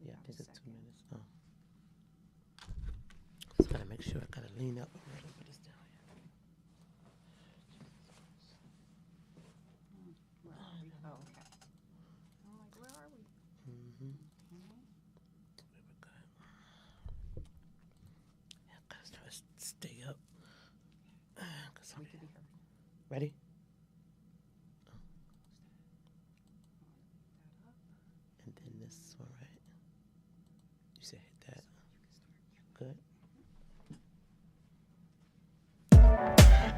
Yeah, I think it's 2 minutes. Oh. Just gotta make sure I gotta lean up a little bit. It's down Oh, okay. I'm like, where are we? here. Mm-hmm. Yeah, gotta try to stay up. We could be heard. Ready? And then this one, right? You said hit that. Good.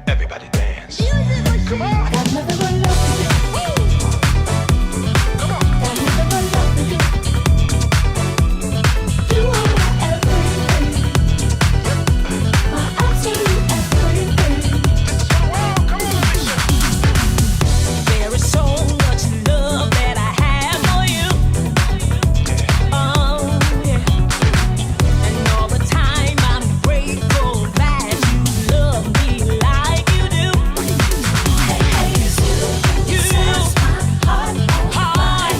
Everybody dance. Come on. There is so much love that I have for you. Oh, yeah. And all the time I'm grateful that you love me like you do. You heart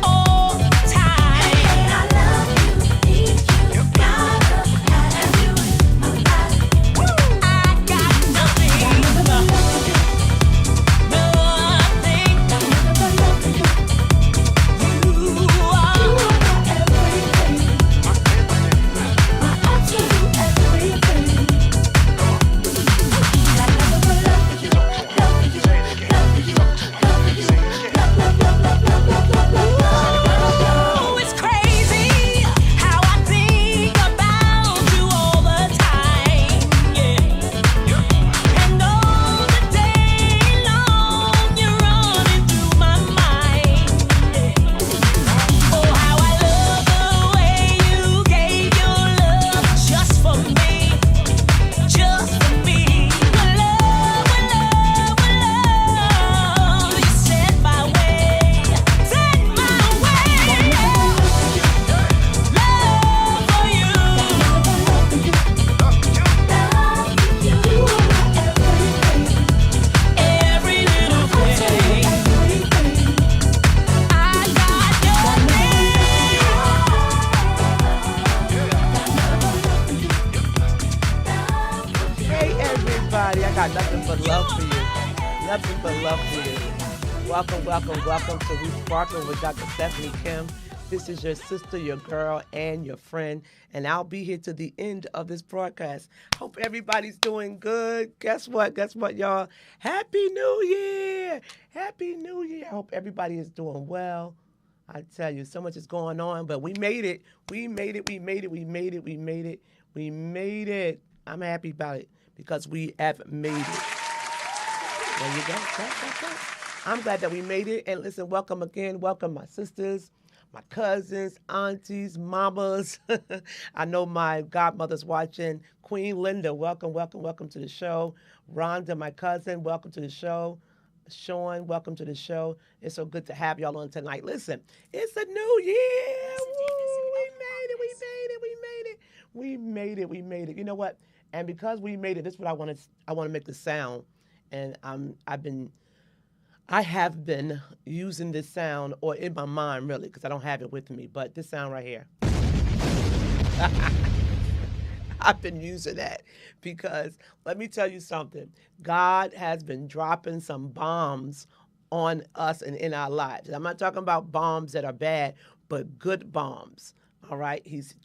all the time. I love you, need you, gotta have you in my life. I got nothing. It's crazy how I think about you all the time, yeah. And all the day long you're running through my mind, yeah. Oh, how I love the way you gave your love just for me, just for me. With love, you set my way, set my way. Love for you. Every little thing. I got your Hey everybody, I got nothing but love for you. Nothing but love for you. Welcome, welcome, welcome to We Sparkle with Dr. Stephanie Kim. This is your sister, your girl, and your friend, and I'll be here to the end of this broadcast. Hope everybody's doing good. Guess what? Guess what, y'all? Happy New Year! Happy New Year! I hope everybody is doing well. I tell you, so much is going on, but we made it. We made it. We made it. We made it. We made it. We made it. I'm happy about it because we have made it. There you go. I'm glad that we made it. And listen, welcome again. Welcome my sisters, my cousins, aunties, mamas. I know my godmother's watching. Queen Linda, welcome, welcome, welcome to the show. Rhonda, my cousin, welcome to the show. Sean, welcome to the show. It's so good to have y'all on tonight. Listen, it's a new year. Woo, we made it. We made it. We made it. We made it. We made it. You know what? And because we made it, this is what I want to make the sound. And I have been using this sound, or in my mind really, because I don't have it with me, but this sound right here. I've been using that because let me tell you something. God has been dropping some bombs on us and in our lives. I'm not talking about bombs that are bad, but good bombs. All right? He's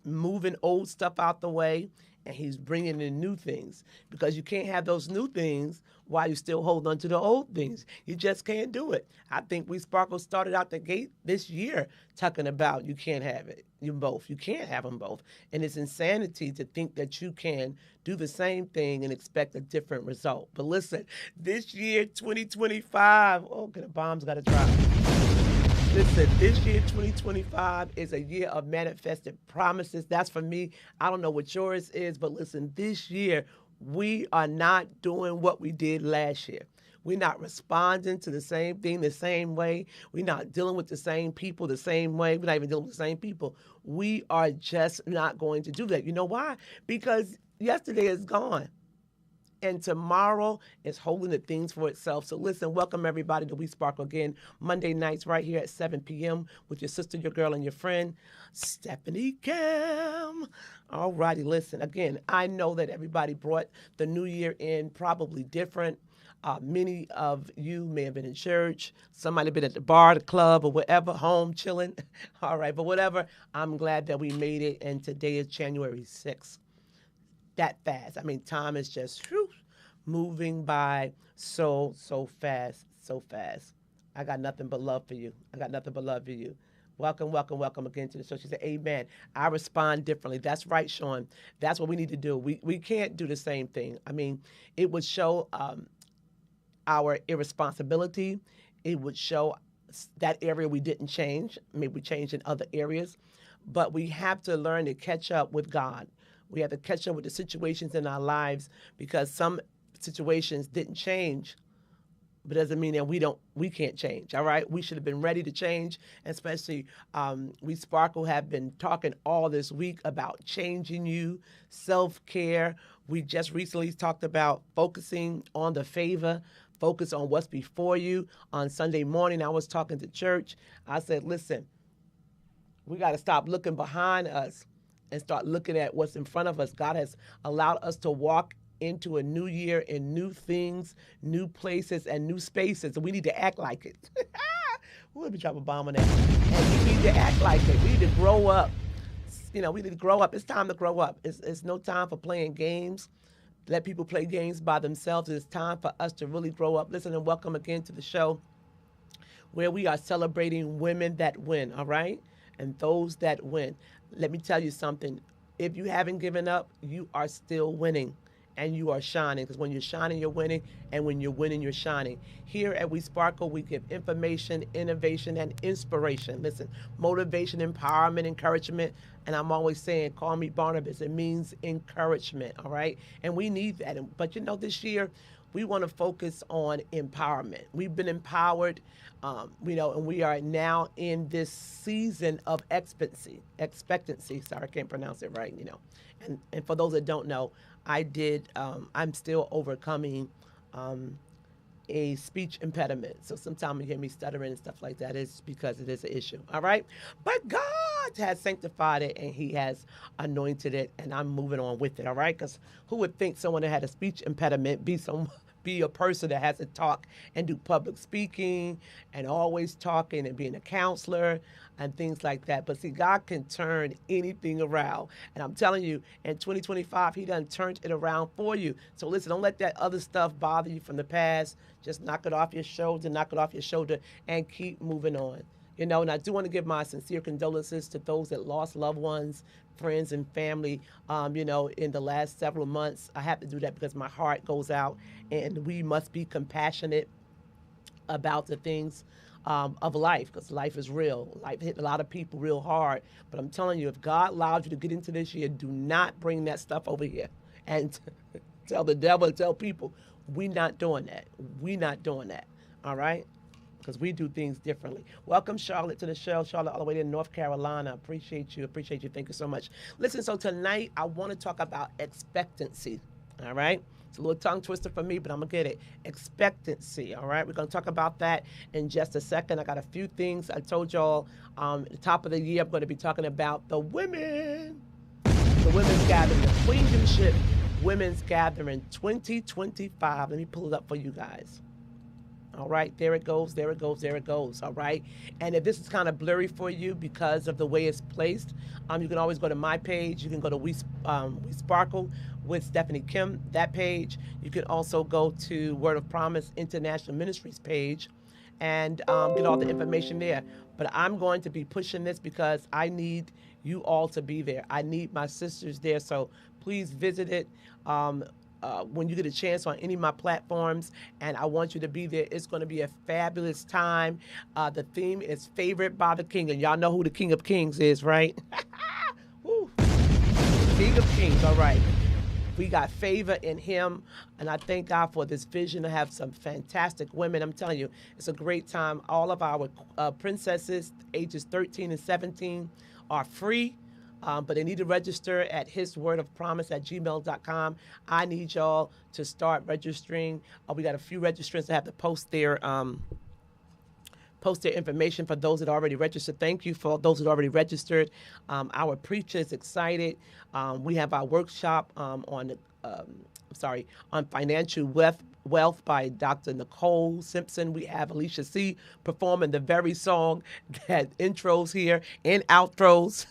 moving old stuff out the way, and he's bringing in new things, because you can't have those new things while you still hold on to the old things. You just can't do it. I think We Sparkle started out the gate this year talking about you can't have it. You both. You can't have them both. And it's insanity to think that you can do the same thing and expect a different result. But listen, this year, 2025, okay, the bomb's got to drop. Listen, this year, 2025, is a year of manifested promises. That's for me. I don't know what yours is, but listen, this year, we are not doing what we did last year. We're not responding to the same thing the same way. We're not dealing with the same people the same way. We're not even dealing with the same people. We are just not going to do that. You know why? Because yesterday is gone. and tomorrow is holding the things for itself. So listen, welcome everybody to We Sparkle again, Monday nights right here at 7 p.m. with your sister, your girl, and your friend, Stephanie Kim. All righty, listen, again, I know that everybody brought the new year in probably different. Many of you may have been in church. Some might have been at the bar, the club, or whatever, home chilling. All right, but whatever, I'm glad that we made it, and today is January 6th. That fast. I mean, time is just moving by so fast, so fast. I got nothing but love for you. I got nothing but love for you. Welcome, welcome, welcome again to the show. She said, amen. I respond differently. That's right, Sean. That's what we need to do. We can't do the same thing. I mean, it would show our irresponsibility. It would show that area we didn't change. Maybe we changed in other areas. But we have to learn to catch up with God. We have to catch up with the situations in our lives because some situations didn't change, but doesn't mean that we can't change. All right, we should have been ready to change, especially we Sparkle have been talking all this week about changing you, self-care. We just recently talked about focusing on the favor, focus on what's before you. On Sunday morning, I was talking to church. I said, listen, we got to stop looking behind us and start looking at what's in front of us. God has allowed us to walk into a new year in new things, new places, and new spaces. And we need to act like it. We'll be dropping a bomb on that. And we need to act like it. We need to grow up. You know, we need to grow up. It's time to grow up. It's no time for playing games. Let people play games by themselves. It's time for us to really grow up. Listen, and welcome again to the show where we are celebrating women that win, all right? And those that win. Let me tell you something. If you haven't given up, you are still winning and you are shining. Because when you're shining, you're winning. And when you're winning, you're shining. Here at We Sparkle, we give information, innovation, and inspiration. Listen, motivation, empowerment, encouragement. And I'm always saying, call me Barnabas. It means encouragement, all right? And we need that. But you know, this year, we want to focus on empowerment. We've been empowered, and we are now in this season of expectancy. Sorry, I can't pronounce it right, And for those that don't know, I'm still overcoming a speech impediment. So sometimes you hear me stuttering and stuff like that. It's because it is an issue, all right? But God has sanctified it and he has anointed it, and I'm moving on with it, all right? Because who would think someone that had a speech impediment be a person that has to talk and do public speaking and always talking and being a counselor and things like that. But see, God can turn anything around. And I'm telling you, in 2025, he done turned it around for you. So listen, don't let that other stuff bother you from the past. Just knock it off your shoulder, and keep moving on. And I do want to give my sincere condolences to those that lost loved ones, friends, and family, in the last several months. I have to do that because my heart goes out, and we must be compassionate about the things of life, because life is real. Life hit a lot of people real hard. But I'm telling you, if God allowed you to get into this year, do not bring that stuff over here and tell the devil and tell people, we're not doing that. We're not doing that. All right? Because we do things differently. Welcome, Charlotte, to the show. Charlotte, all the way to North Carolina. Appreciate you. Thank you so much. Listen, so tonight I want to talk about expectancy. All right? It's a little tongue twister for me, but I'm going to get it. Expectancy. All right? We're going to talk about that in just a second. I got a few things. I told y'all at the top of the year, I'm going to be talking about the women's gathering, the Queenship Women's Gathering 2025. Let me pull it up for you guys. All right, there it goes. All right. And if this is kind of blurry for you because of the way it's placed, you can always go to my page. You can go to We Sparkle with Stephanie Kim, that page. You can also go to Word of Promise International Ministries page and get all the information there. But I'm going to be pushing this because I need you all to be there. I need my sisters there. So please visit it. When you get a chance on any of my platforms, and I want you to be there. It's going to be a fabulous time. The theme is Favored by the King, and y'all know who the King of Kings is, right? Woo. King of Kings, all right. We got favor in him, and I thank God for this vision to have some fantastic women. I'm telling you, it's a great time. All of our princesses, ages 13 and 17, are free. But they need to register at hiswordofpromise@gmail.com. I need y'all to start registering. We got a few registrants that have to post their information for those that already registered. Thank you for those that already registered. Our preacher is excited. We have our workshop on financial wealth by Dr. Nicole Simpson. We have Alicia C. performing the very song that intros here and outros.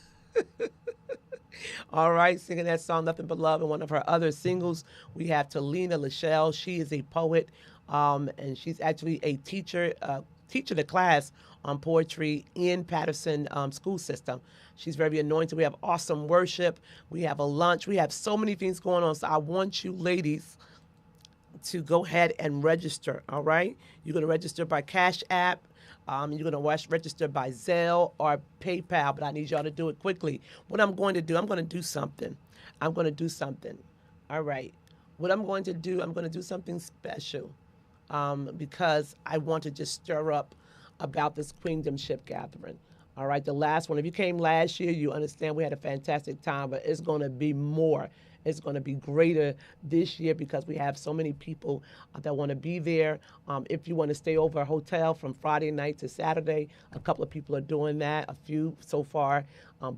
All right, singing that song, Nothing But Love, and one of her other singles. We have Talina Lachelle. She is a poet, and she's actually a teacher the class on poetry in Patterson school system. She's very anointed. We have awesome worship. We have a lunch. We have so many things going on. So I want you ladies to go ahead and register, all right? You're going to register by Cash App. You're going to register by Zelle or PayPal, but I need y'all to do it quickly. What I'm going to do, I'm going to do something. All right. What I'm going to do something special because I want to just stir up about this Queendomship gathering. All right, the last one. If you came last year, you understand we had a fantastic time, but it's going to be more. It's going to be greater this year because we have so many people that want to be there. If you want to stay over a hotel from Friday night to Saturday, a couple of people are doing that. A few so far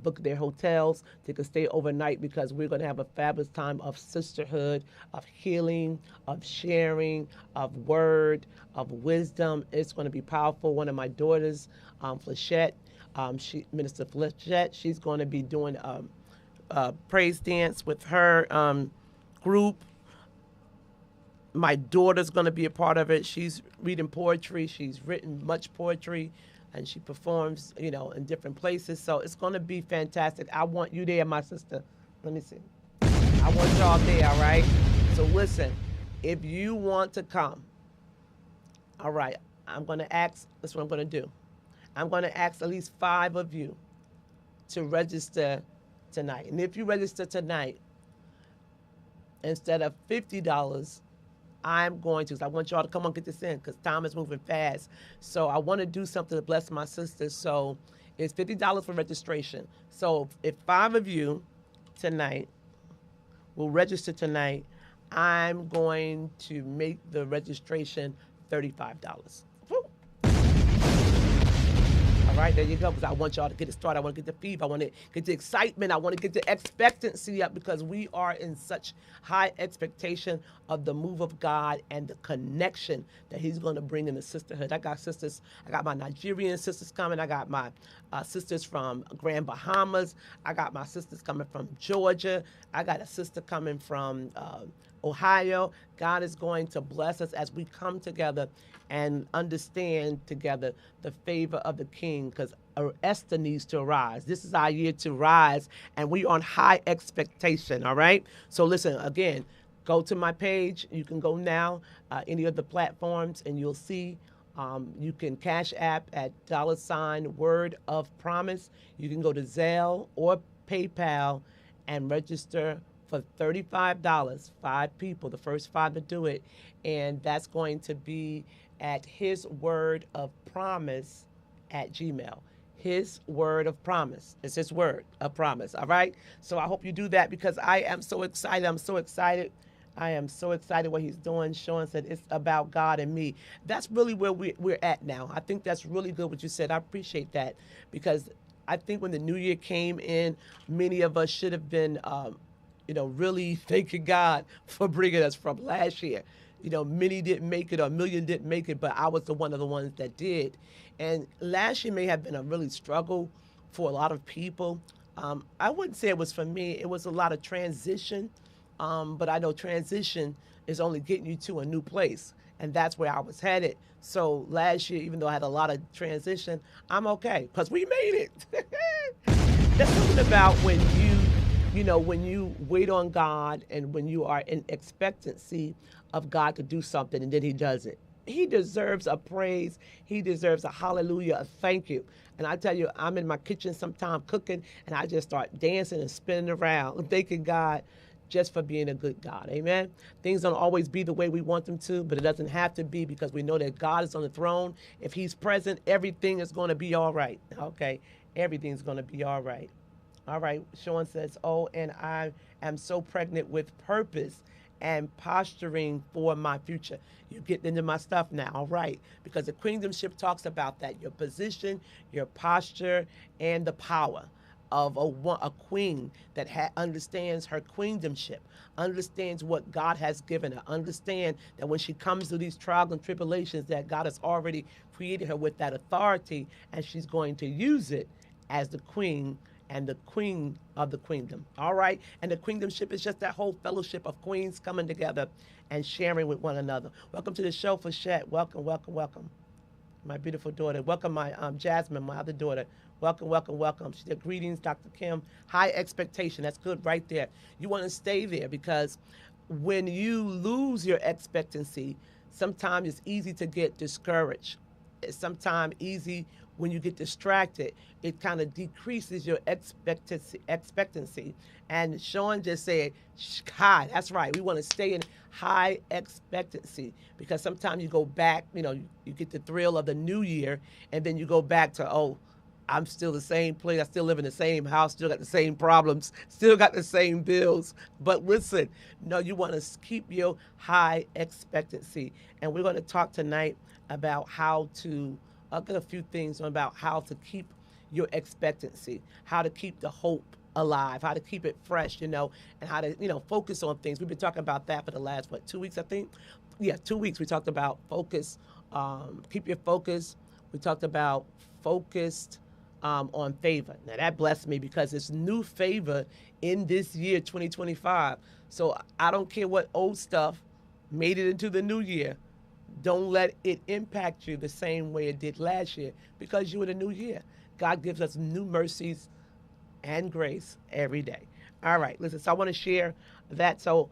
booked their hotels. They can stay overnight because we're going to have a fabulous time of sisterhood, of healing, of sharing, of word, of wisdom. It's going to be powerful. One of my daughters, Flechette, Minister Flechette, she's going to be doing praise dance with her group. My daughter's going to be a part of it. She's reading poetry. She's written much poetry, and she performs, in different places. So it's going to be fantastic. I want you there, my sister. Let me see. I want y'all there, all right? So listen, if you want to come, all right, I'm going to ask, that's what I'm going to do. I'm going to ask at least 5 of you to register tonight. And if you register tonight, instead of $50, I'm going to, because I want y'all to come on, get this in, because time is moving fast. So I want to do something to bless my sisters. So it's $50 for registration. So if 5 of you tonight will register tonight, I'm going to make the registration $35. Woo. All right, there you go, because I want y'all to get it started. I want to get the fever. I want to get the excitement. I want to get the expectancy up because we are in such high expectation of the move of God and the connection that he's going to bring in the sisterhood. I got sisters. I got my Nigerian sisters coming. I got my sisters from Grand Bahamas. I got my sisters coming from Georgia. I got a sister coming from Ohio. God is going to bless us as we come together and understand together the favor of the King, because Esther needs to arise. This is our year to rise, and we're on high expectation, all right? So listen, again, go to my page. You can go now, any of the platforms, and you'll see you can Cash App at $Word of Promise. You can go to Zelle or PayPal and register for $35, 5 people, the first 5 to do it. And that's going to be at His Word of Promise at Gmail. His Word of Promise. It's His Word of Promise, all right? So I hope you do that because I am so excited. I'm so excited. I am so excited what he's doing. Sean said it's about God and me. That's really where we're at now. I think that's really good what you said. I appreciate that because I think when the new year came in, many of us should have been really thanking God for bringing us from last year. Many didn't make it, or a million didn't make it, but I was one of the ones that did. And last year may have been a really struggle for a lot of people. I wouldn't say it was for me. It was a lot of transition, but I know transition is only getting you to a new place, and that's where I was headed. So last year, even though I had a lot of transition, I'm okay because we made it. There's something about when you wait on God and when you are in expectancy of God to do something and then he does it. He deserves a praise. He deserves a hallelujah, a thank you. And I tell you, I'm in my kitchen sometime cooking and I just start dancing and spinning around, thanking God just for being a good God. Amen. Things don't always be the way we want them to, but it doesn't have to be because we know that God is on the throne. If he's present, everything is going to be all right. Okay. Everything's going to be all right. All right. Sean says, oh, and I am so pregnant with purpose and posturing for my future. You get into my stuff now, all right? Because the queendomship talks about that, your position, your posture, and the power of a queen that understands her queendomship, understands what God has given her, understand that when she comes to these trials and tribulations that God has already created her with that authority, and she's going to use it as the queen and the queen of the queendom. All right? And the queendomship is just that whole fellowship of queens coming together and sharing with one another. Welcome to the show, Fashette. Welcome, welcome, welcome. My beautiful daughter. Welcome, my Jasmine, my other daughter. Welcome, welcome, welcome. She said, greetings, Dr. Kim. High expectation. That's good right there. You want to stay there because when you lose your expectancy, sometimes it's easy to get discouraged. It's sometimes easy when you get distracted. It kind of decreases your expectancy. And Sean just said, high. That's right. We want to stay in high expectancy because sometimes you go back, you get the thrill of the new year, and then you go back to, oh, I'm still the same place. I still live in the same house, still got the same problems, still got the same bills. But listen, no, you want to keep your high expectancy. And we're going to talk tonight about how to, I'll get a few things about how to keep your expectancy, how to keep the hope alive, how to keep it fresh, and how to, focus on things. We've been talking about that for the last, 2 weeks, I think? Yeah, 2 weeks. We talked about focus, keep your focus. We talked about focused on favor. Now that blessed me because it's new favor in this year, 2025. So I don't care what old stuff made it into the new year. Don't let it impact you the same way it did last year because you're in a new year. God gives us new mercies and grace every day. All right, listen, so I want to share that. So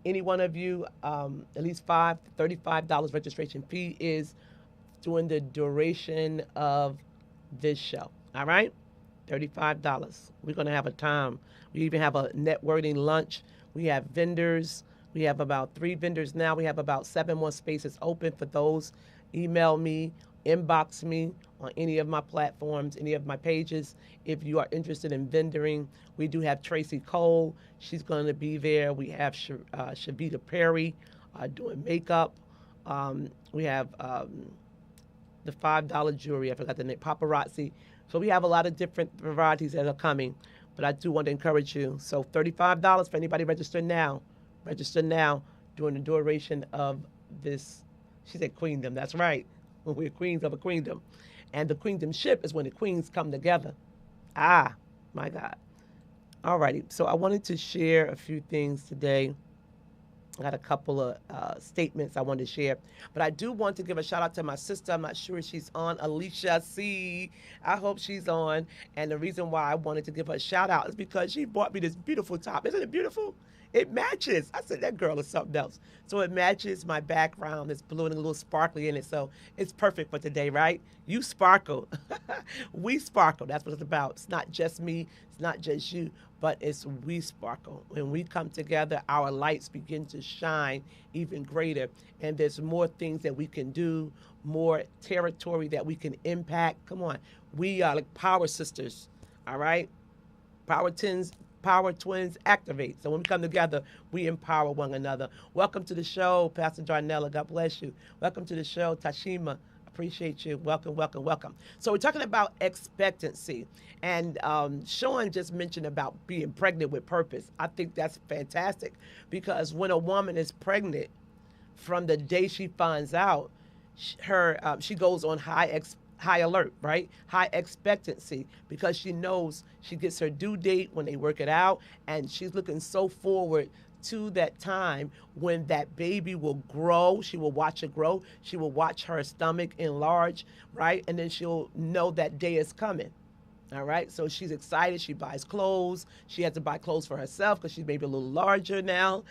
any one of you, at least $35 registration fee is during the duration of this show. All right? $35. We're going to have a time. We even have a networking lunch. We have vendors. We have about 3 vendors now. We have about 7 more spaces open for those. Email me, inbox me on any of my platforms, any of my pages. If you are interested in vendoring, we do have Tracy Cole. She's going to be there. We have Shavita Perry doing makeup. We have the $5 jewelry. I forgot the name, paparazzi. So we have a lot of different varieties that are coming, but I do want to encourage you. So $35 for anybody register now. Register now during the duration of this. She said queendom. That's right. We're queens of a queendom. And the queendomship is when the queens come together. Ah, my God. All righty. So I wanted to share a few things today. I got a couple of statements I wanted to share. But I do want to give a shout out to my sister. I'm not sure she's on, Alicia C. I hope she's on. And the reason why I wanted to give her a shout out is because she bought me this beautiful top. Isn't it beautiful? It matches. I said, that girl is something else. So it matches my background. It's blue and a little sparkly in it. So it's perfect for today, right? You sparkle. We sparkle. That's what it's about. It's not just me. It's not just you. But it's we sparkle. When we come together, our lights begin to shine even greater. And there's more things that we can do, more territory that we can impact. Come on. We are like power sisters. All right? Power twins activate. So when we come together, we empower one another. Welcome to the show, Pastor Darnella. God bless you. Welcome to the show, Tashima. Appreciate you. Welcome, welcome, welcome. So we're talking about expectancy. And Sean just mentioned about being pregnant with purpose. I think that's fantastic because when a woman is pregnant, from the day she finds out, she goes on high alert, right? High expectancy because she knows she gets her due date when they work it out, and she's looking so forward to that time when that baby will grow. She will watch it grow. She will watch her stomach enlarge, right? And then she'll know that day is coming. All right, so she's excited. She buys clothes. She has to buy clothes for herself because she's maybe a little larger now.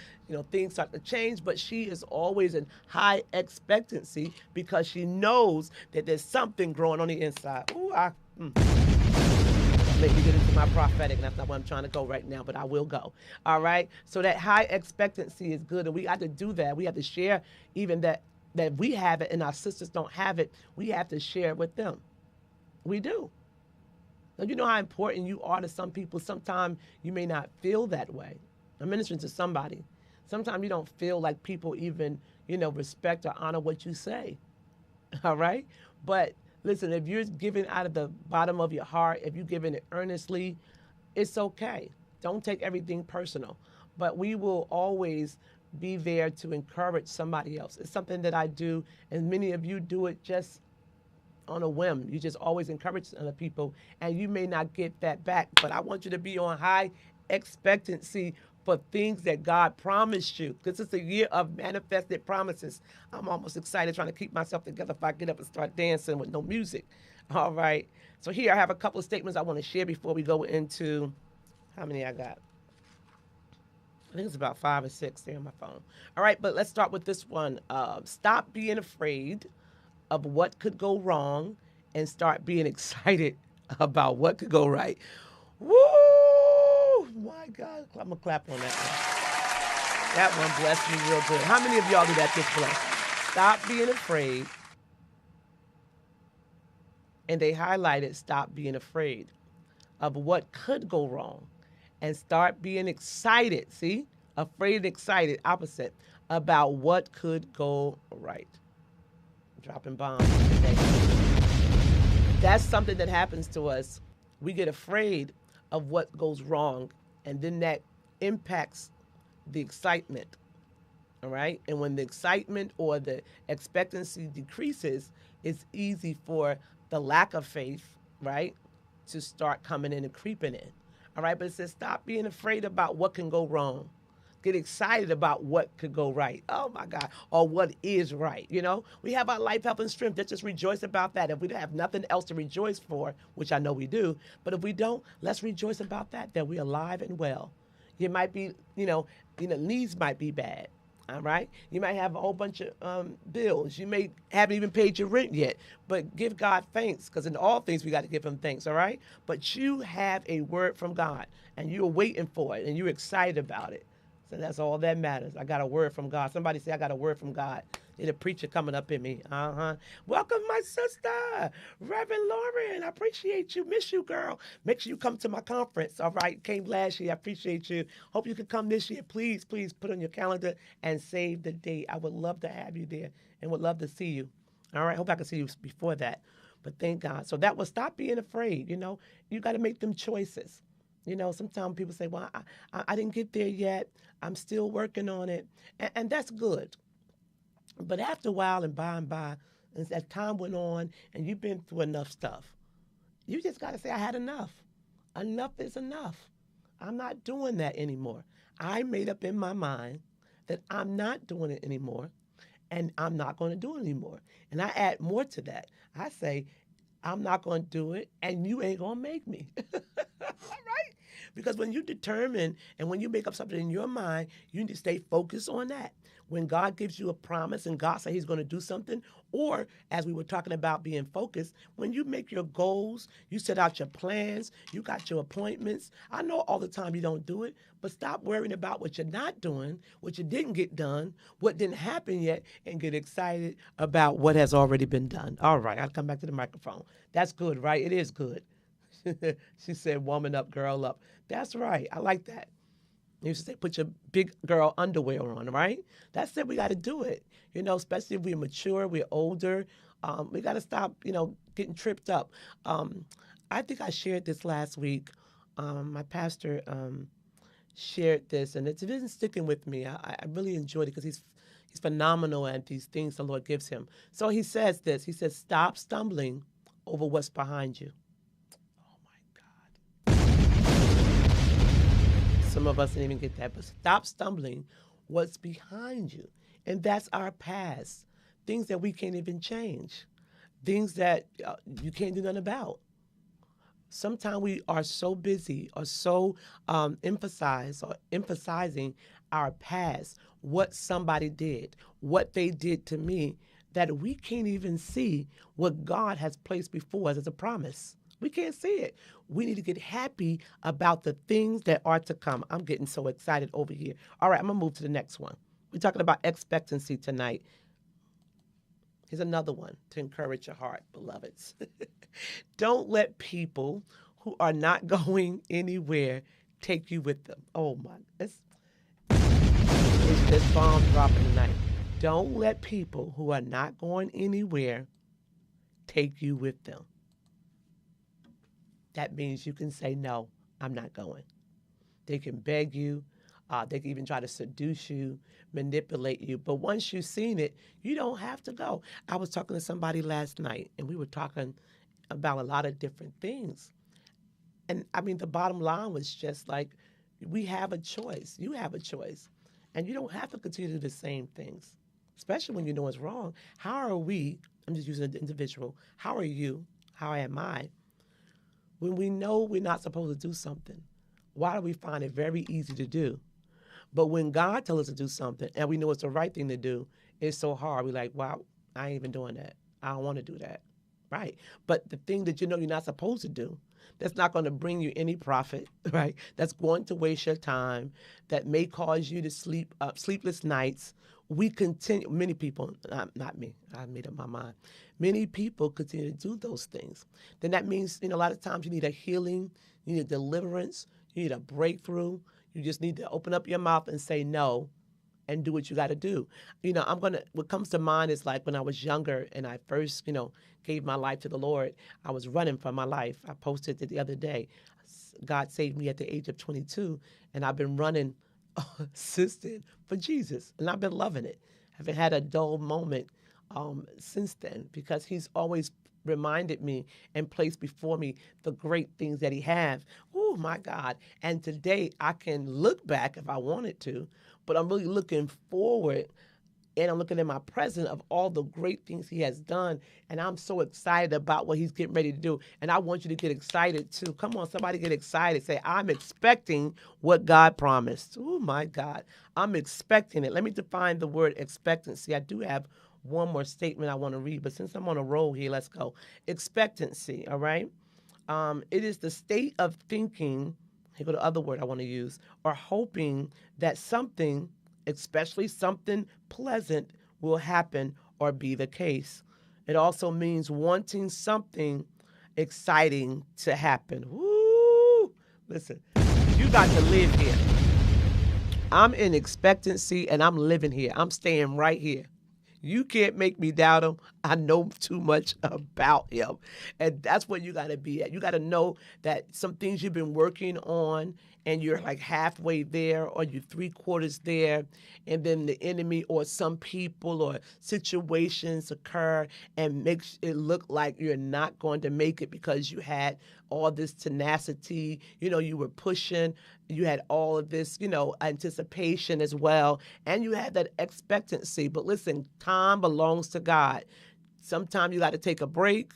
Things start to change, but she is always in high expectancy because she knows that there's something growing on the inside. Ooh, Let me get into my prophetic. That's not where I'm trying to go right now, but I will go. All right, so that high expectancy is good, and we have to do that. We have to share even that we have it and our sisters don't have it. We have to share it with them. We do. Now, you know how important you are to some people. Sometimes you may not feel that way. I'm ministering to somebody. Sometimes you don't feel like people even, respect or honor what you say. All right? But listen, if you're giving out of the bottom of your heart, if you're giving it earnestly, it's okay. Don't take everything personal. But we will always be there to encourage somebody else. It's something that I do, and many of you do it just on a whim. You just always encourage other people, and you may not get that back. But I want you to be on high expectancy for things that God promised you, because it's a year of manifested promises. I'm almost excited trying to keep myself together if I get up and start dancing with no music. All right. So here I have a couple of statements I want to share before we go into how many I got. I think it's about 5 or 6 there on my phone. All right, but let's start with this one. Stop being afraid of what could go wrong and start being excited about what could go right. Woo! My God. I'm going to clap on that one. That one blessed me real good. How many of y'all do that this blessed? Stop being afraid. And they highlighted stop being afraid of what could go wrong and start being excited. See? Afraid and excited, opposite, about what could go right. Dropping bombs today. That's something that happens to us. We get afraid of what goes wrong, and then that impacts the excitement. All right? And when the excitement or the expectancy decreases, it's easy for the lack of faith, right, to start coming in and creeping in. All right? But it says stop being afraid about what can go wrong. Get excited about what could go right. Oh, my God. Or what is right. We have our life, health, and strength. Let's just rejoice about that. If we have nothing else to rejoice for, which I know we do, but if we don't, let's rejoice about that we're alive and well. You might be, knees might be bad. All right. You might have a whole bunch of bills. You may haven't even paid your rent yet, but give God thanks, because in all things we got to give him thanks. All right. But you have a word from God, and you're waiting for it, and you're excited about it. So that's all that matters. I got a word from God. Somebody say, I got a word from God. There's a preacher coming up in me. Welcome, my sister, Reverend Lauren. I appreciate you. Miss you, girl. Make sure you come to my conference. All right. Came last year. I appreciate you. Hope you can come this year. Please, please put on your calendar and save the date. I would love to have you there and would love to see you. All right. Hope I can see you before that. But thank God. So that was stop being afraid. You got to make them choices. Sometimes people say, well, I didn't get there yet. I'm still working on it. And that's good. But after a while and by, as time went on and you've been through enough stuff, you just got to say, I had enough. Enough is enough. I'm not doing that anymore. I made up in my mind that I'm not doing it anymore, and I'm not going to do it anymore. And I add more to that. I say, I'm not going to do it, and you ain't going to make me. All right? Because when you determine and when you make up something in your mind, you need to stay focused on that. When God gives you a promise and God says he's going to do something, or as we were talking about being focused, when you make your goals, you set out your plans, you got your appointments. I know all the time you don't do it, but stop worrying about what you're not doing, what you didn't get done, what didn't happen yet, and get excited about what has already been done. All right, I'll come back to the microphone. That's good, right? It is good. She said, woman up, girl up. That's right. I like that. You used to say, put your big girl underwear on, right? That's it. We got to do it. Especially if we're mature, we're older. We got to stop, getting tripped up. I think I shared this last week. My pastor shared this, and it's been sticking with me. I really enjoyed it because he's phenomenal at these things the Lord gives him. So he says this. He says, stop stumbling over what's behind you. Some of us didn't even get that, but stop stumbling what's behind you. And that's our past. Things that we can't even change. Things that you can't do nothing about. Sometimes we are so busy or so emphasizing our past, what somebody did, what they did to me, that we can't even see what God has placed before us as a promise. We can't see it. We need to get happy about the things that are to come. I'm getting so excited over here. All right, I'm going to move to the next one. We're talking about expectancy tonight. Here's another one to encourage your heart, beloveds. Don't let people who who are not going anywhere take you with them. Oh my, it's just bomb dropping tonight. Don't let people who are not going anywhere take you with them. That means you can say, no, I'm not going. They can beg you. They can even try to seduce you, manipulate you. But once you've seen it, you don't have to go. I was talking to somebody last night, and we were talking about a lot of different things. And I mean, the bottom line was just like, we have a choice. You have a choice. And you don't have to continue to do the same things, especially when you know it's wrong. How are we, I'm just using an individual, how are you, how am I, when we know we're not supposed to do something? Why do we find it very easy to do? But when God tells us to do something and we know it's the right thing to do, it's so hard. We're like, wow, I ain't even doing that. I don't want to do that. Right. But the thing that you know you're not supposed to do, that's not going to bring you any profit, right? That's going to waste your time, that may cause you to sleepless nights. We continue, many people, not me, I made up my mind. Many people continue to do those things. Then that means, a lot of times you need a healing, you need a deliverance, you need a breakthrough. You just need to open up your mouth and say no and do what you got to do. What comes to mind is like when I was younger and I first, gave my life to the Lord, I was running for my life. I posted it the other day. God saved me at the age of 22, and I've been running since then for Jesus, and I've been loving it. I haven't had a dull moment since then, because he's always reminded me and placed before me the great things that he has. Oh, my God. And today I can look back if I wanted to, but I'm really looking forward, and I'm looking at my present of all the great things he has done, and I'm so excited about what he's getting ready to do. And I want you to get excited too. Come on, somebody get excited. Say, I'm expecting what God promised. Oh, my God. I'm expecting it. Let me define the word expectancy. I do have one more statement I want to read, but since I'm on a roll here, let's go. Expectancy, all right? It is the state of thinking, here go the other word I want to use, or hoping that something, especially something pleasant, will happen or be the case. It also means wanting something exciting to happen. Woo! Listen, you got to live here. I'm in expectancy, and I'm living here. I'm staying right here. You can't make me doubt him. I know too much about him. And that's what you got to be at. You got to know that some things you've been working on and you're like halfway there, or you're 3/4 there, and then the enemy or some people or situations occur and makes it look like you're not going to make it because you had all this tenacity, you were pushing, you had all of this, anticipation as well, and you had that expectancy. But listen, time belongs to God. Sometimes you got to take a break.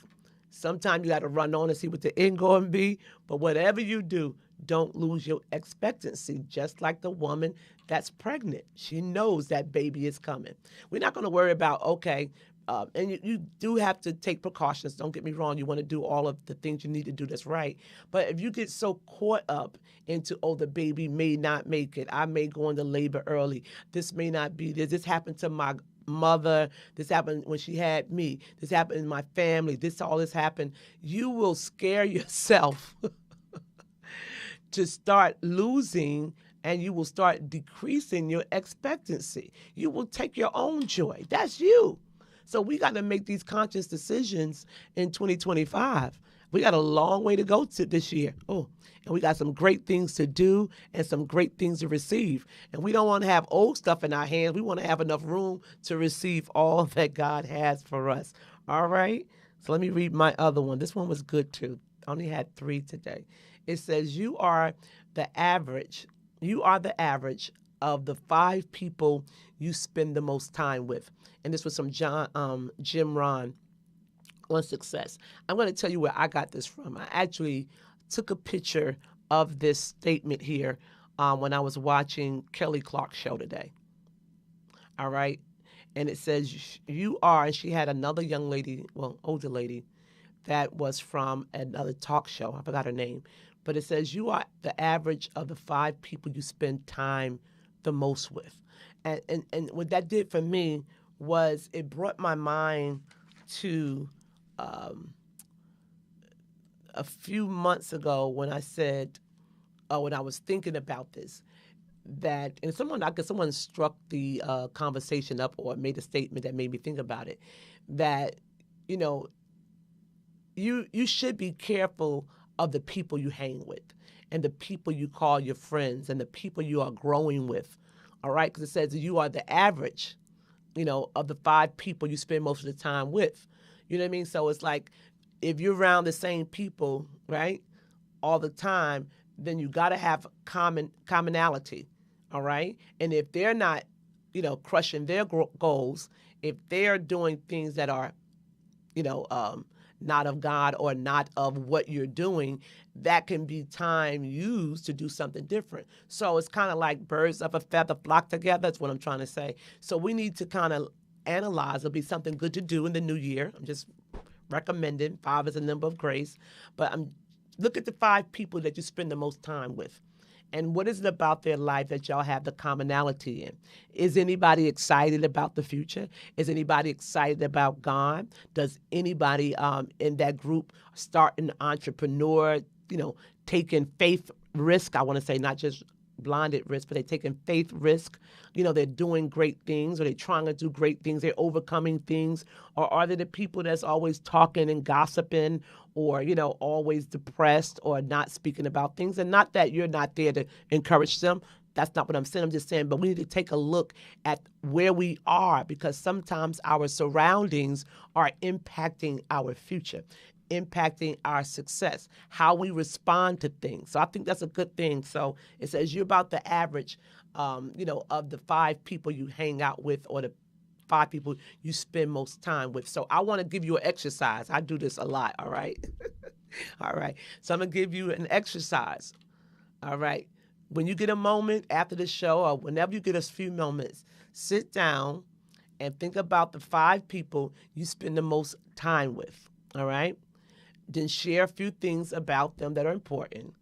Sometimes you got to run on and see what the end going to be. But whatever you do, don't lose your expectancy, just like the woman that's pregnant. She knows that baby is coming. We're not going to worry about, okay, and you do have to take precautions. Don't get me wrong. You want to do all of the things you need to do that's right. But if you get so caught up into, the baby may not make it, I may go into labor early, this may not be this happened to my mother, this happened when she had me, this happened in my family, all this happened, you will scare yourself to start losing, and you will start decreasing your expectancy. You will take your own joy. That's you. So we got to make these conscious decisions in 2025. We got a long way to go to this year. Oh, and we got some great things to do and some great things to receive. And we don't want to have old stuff in our hands. We want to have enough room to receive all that God has for us. All right? So let me read my other one. This one was good too. I only had 3 today. It says, you are the average of the 5 people you spend the most time with. And this was from Jim Rohn on success. I'm going to tell you where I got this from. I actually took a picture of this statement here when I was watching Kelly Clark's show today. All right. And it says, you are, and she had another young lady, older lady, that was from another talk show. I forgot her name. But it says, you are the average of the 5 people you spend time the most with. And what that did for me was it brought my mind to a few months ago when I said, when I was thinking about this, that, and someone struck the conversation up or made a statement that made me think about it, that, you know, you should be careful of the people you hang with and the people you call your friends and the people you are growing with. All right, because it says you are the average, of the 5 people you spend most of the time with. You know what I mean? So it's like if you're around the same people, right, all the time, then you got to have commonality. All right, and if they're not, crushing their goals, if they're doing things that are, you know, um, not of God or not of what you're doing, that can be time used to do something different. So it's kind of like birds of a feather flock together. That's what I'm trying to say. So we need to kind of analyze. It'll be something good to do in the new year. I'm just recommending. 5 is a number of grace. But look at the 5 people that you spend the most time with. And what is it about their life that y'all have the commonality in? Is anybody excited about the future? Is anybody excited about God? Does anybody in that group start an entrepreneur, taking faith risk? I want to say not just blinded risk, but they're taking faith risk. They're doing great things, or they're trying to do great things. They're overcoming things. Or are they the people that's always talking and gossiping, or, always depressed or not speaking about things? And not that you're not there to encourage them. That's not what I'm saying. I'm just saying, but we need to take a look at where we are, because sometimes our surroundings are impacting our future, impacting our success, how we respond to things. So I think that's a good thing. So it says you're about the average, of the 5 people you hang out with, or the 5 people you spend most time with. So I want to give you an exercise. I do this a lot, all right? All right. So I'm going to give you an exercise, all right? When you get a moment after the show, or whenever you get a few moments, sit down and think about the 5 people you spend the most time with, all right? Then share a few things about them that are important,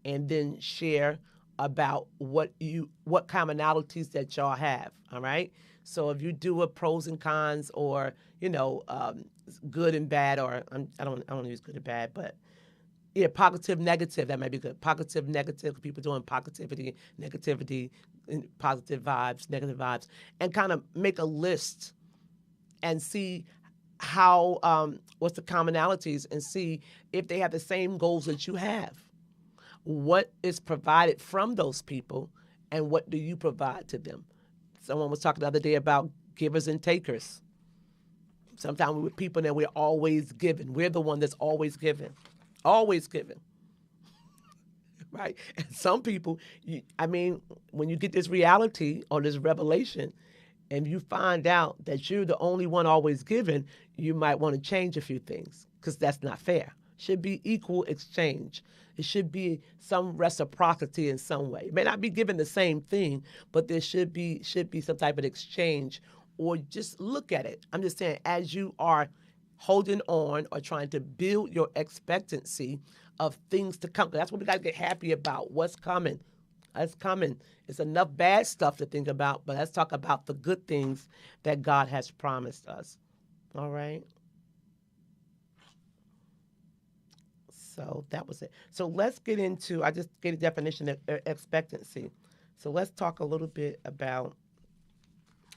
and then share about what commonalities that y'all have, all right? So if you do a pros and cons, or, good and bad, or I don't use good and bad, but yeah, positive, negative, that might be good. Positive, negative, people doing positivity, negativity, positive vibes, negative vibes, and kind of make a list and see how, what's the commonalities, and see if they have the same goals that you have. What is provided from those people, and what do you provide to them? Someone was talking the other day about givers and takers. Sometimes we're people that we're always giving. We're the one that's always giving. Always giving. Right? And some people, when you get this reality or this revelation, and you find out that you're the only one always giving, you might want to change a few things, because that's not fair. It should be equal exchange. It should be some reciprocity in some way. It may not be given the same thing, but there should be some type of exchange, or just look at it. I'm just saying, as you are holding on or trying to build your expectancy of things to come. That's what we got to get happy about. What's coming? It's coming. It's enough bad stuff to think about, but let's talk about the good things that God has promised us. All right? So that was it. So let's get into, I just gave a definition of expectancy. So let's talk a little bit about,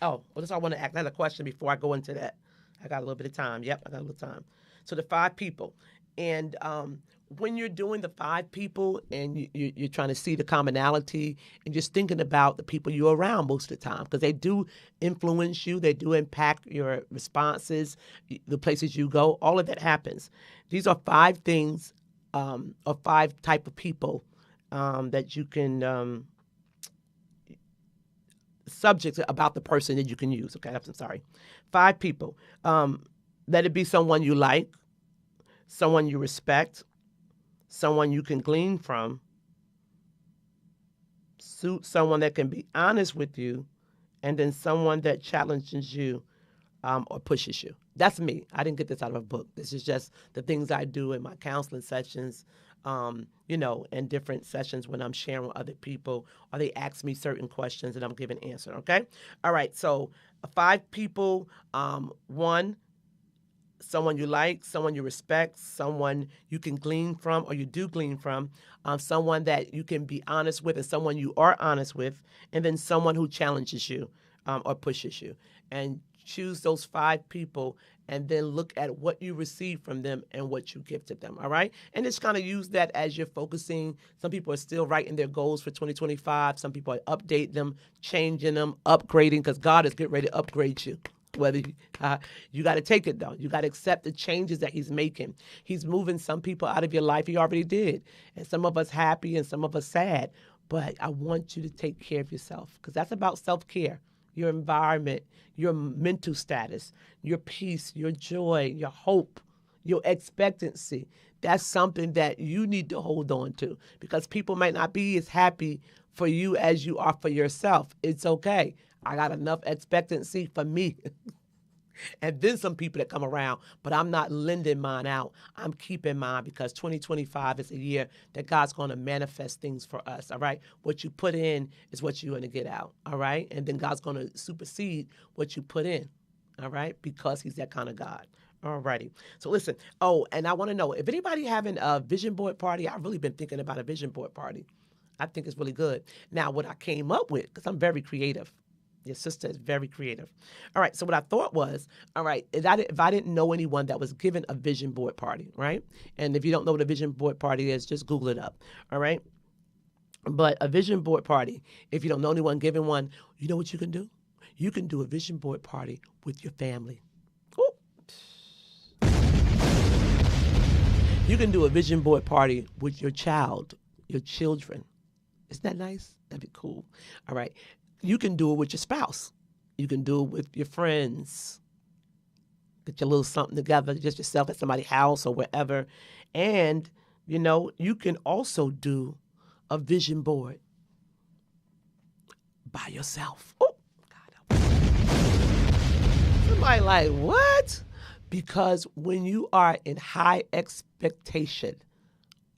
that's all I want to ask. I had a question before I go into that. I got a little bit of time. Yep, I got a little time. So the 5 people. And when you're doing the 5 people, and you're trying to see the commonality, and just thinking about the people you're around most of the time, because they do influence you, they do impact your responses, the places you go, all of that happens. These are 5 things, or 5 type of people that you can, subjects about the person that you can use. Okay, I'm sorry. 5 people. Let it be someone you like, someone you respect, someone you can glean from, someone that can be honest with you, and then someone that challenges you or pushes you. That's me. I didn't get this out of a book. This is just the things I do in my counseling sessions, and different sessions when I'm sharing with other people, or they ask me certain questions and I'm giving answer, okay? All right, so 5 people. 1, someone you like, someone you respect, someone you can glean from or you do glean from, someone that you can be honest with and someone you are honest with, and then someone who challenges you or pushes you. And choose those 5 people and then look at what you receive from them and what you give to them, all right? And just kind of use that as you're focusing. Some people are still writing their goals for 2025. Some people are updating them, changing them, upgrading, because God is getting ready to upgrade you. Whether you got to take it, though. You got to accept the changes that he's making. He's moving some people out of your life. He already did. And some of us happy and some of us sad. But I want you to take care of yourself, because that's about self-care. Your environment, your mental status, your peace, your joy, your hope, your expectancy. That's something that you need to hold on to, because people might not be as happy for you as you are for yourself. It's okay. I got enough expectancy for me. And then some people that come around, but I'm not lending mine out. I'm keeping mine, because 2025 is a year that God's going to manifest things for us, all right? What you put in is what you're going to get out, all right? And then God's going to supersede what you put in, all right? Because he's that kind of God. All righty. So listen, and I want to know, if anybody having a vision board party, I've really been thinking about a vision board party. I think it's really good. Now, what I came up with, because I'm very creative. Your sister is very creative. All right, so what I thought was, all right, if I didn't know anyone that was given a vision board party, right? And if you don't know what a vision board party is, just Google it up, all right? But a vision board party, if you don't know anyone giving one, you know what you can do? You can do a vision board party with your family. Ooh. You can do a vision board party with your child, your children. Isn't that nice? That'd be cool. All right. You can do it with your spouse. You can do it with your friends. Get your little something together, just yourself at somebody's house or wherever. And, you can also do a vision board by yourself. Oh, God. Somebody like, what? Because when you are in high expectation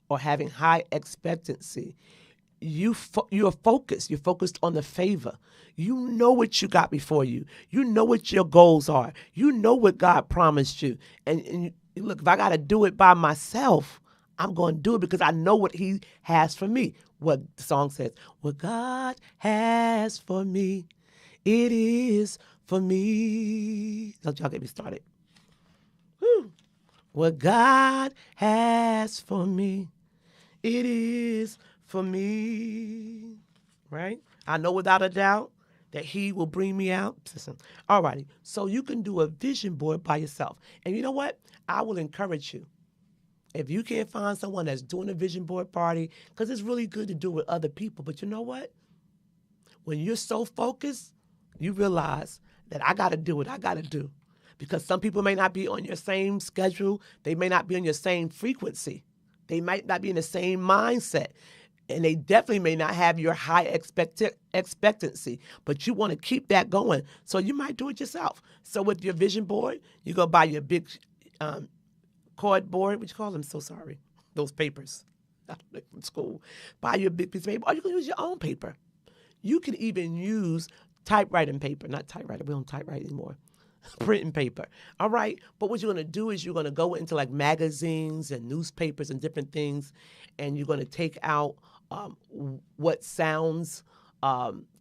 or having high expectancy, you're focused. You're focused on the favor. You know what you got before you. You know what your goals are. You know what God promised you. And look, if I got to do it by myself, I'm going to do it because I know what he has for me. What the song says, what God has for me, it is for me. Don't y'all get me started. Whew. What God has for me, it is for me, right? I know without a doubt that he will bring me out. Listen, all righty. So you can do a vision board by yourself. And you know what? I will encourage you. If you can't find someone that's doing a vision board party, because it's really good to do it with other people. But you know what? When you're so focused, you realize that I got to do what I got to do. Because some people may not be on your same schedule. They may not be on your same frequency. They might not be in the same mindset. And they definitely may not have your high expectancy, but you want to keep that going. So you might do it yourself. So with your vision board, you go buy your big cardboard, what you call them? So sorry. Those papers from school. Buy your big piece of paper, or you can use your own paper. You can even use typewriting paper, not typewriter. We don't typewrite anymore. Printing paper. All right. But what you're going to do is you're going to go into like magazines and newspapers and different things, and you're going to take out what sounds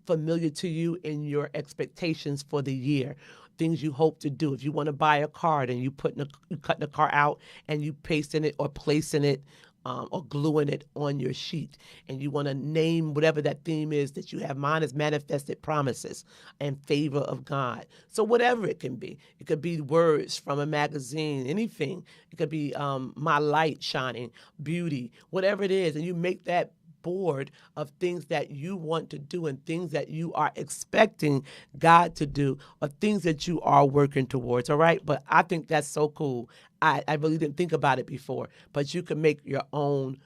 familiar to you in your expectations for the year, things you hope to do. If you want to buy a card and you cut the card out and you pasting it or placing it or gluing it on your sheet, and you want to name whatever that theme is that you have. Mine is manifested promises and favor of God. So whatever it can be. It could be words from a magazine, anything. It could be my light shining, beauty, whatever it is. And you make that board of things that you want to do and things that you are expecting God to do or things that you are working towards, all right? But I think that's so cool. I really didn't think about it before, but you can make your own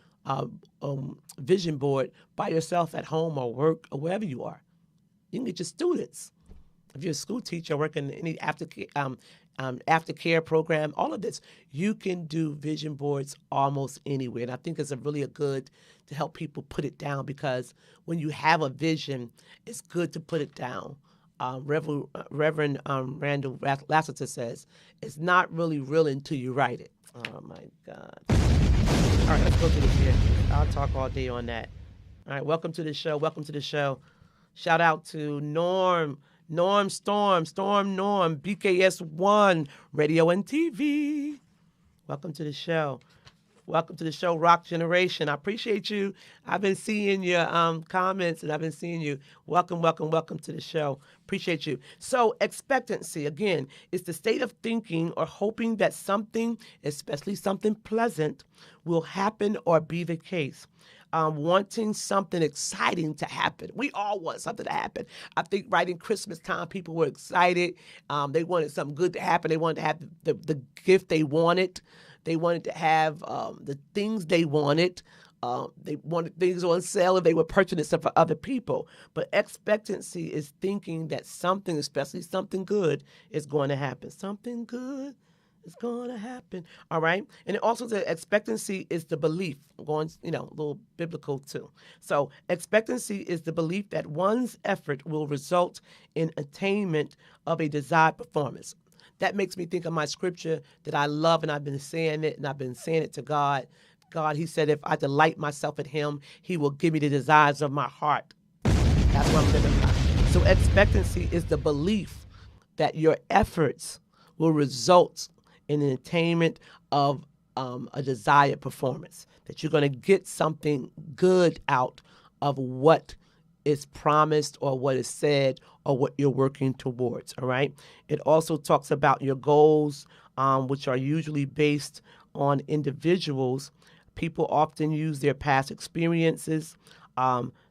vision board by yourself at home or work or wherever you are. You can get your students. If you're a school teacher working in any aftercare program, all of this, you can do vision boards almost anywhere. And I think it's a good to help people put it down, because when you have a vision, it's good to put it down. Reverend Randall Lassiter says, it's not really real until you write it. Oh, my God. All right, let's go to this here. I'll talk all day on that. All right, welcome to the show. Welcome to the show. Shout out to Norm, Storm, Norm, BKS1, Radio and TV. Welcome to the show. Welcome to the show, Rock Generation. I appreciate you. I've been seeing your comments, and I've been seeing you. Welcome to the show. Appreciate you. So expectancy, again, is the state of thinking or hoping that something, especially something pleasant, will happen or be the case. Wanting something exciting to happen. We all want something to happen. I think right in Christmas time, people were excited. They wanted something good to happen. They wanted to have the gift they wanted. They wanted to have the things they wanted. They wanted things on sale if they were purchasing for other people. But expectancy is thinking that something, especially something good, is going to happen. Something good is going to happen. All right? And it also the expectancy is the belief. Going, a little biblical too. So expectancy is the belief that one's effort will result in attainment of a desired performance. That makes me think of my scripture that I love, and I've been saying it, and I've been saying it to God. God, he said, if I delight myself in him, he will give me the desires of my heart. That's what I'm living by. So expectancy is the belief that your efforts will result in an attainment of a desired performance, that you're going to get something good out of what is promised or what is said or what you're working towards, all right? It also talks about your goals, which are usually based on individuals. People often use their past experiences,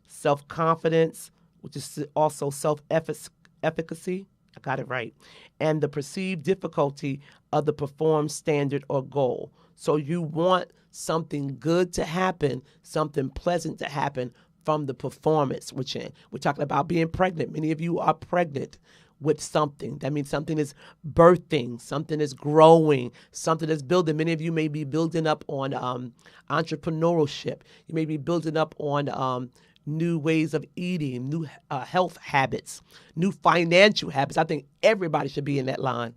self-confidence, which is also self-efficacy. I got it right. And the perceived difficulty of the performed standard or goal. So you want something good to happen, something pleasant to happen from the performance, which we're talking about being pregnant. Many of you are pregnant with something. That means something is birthing, something is growing, something is building. Many of you may be building up on entrepreneurship. You may be building up on new ways of eating, new health habits, new financial habits. I think everybody should be in that line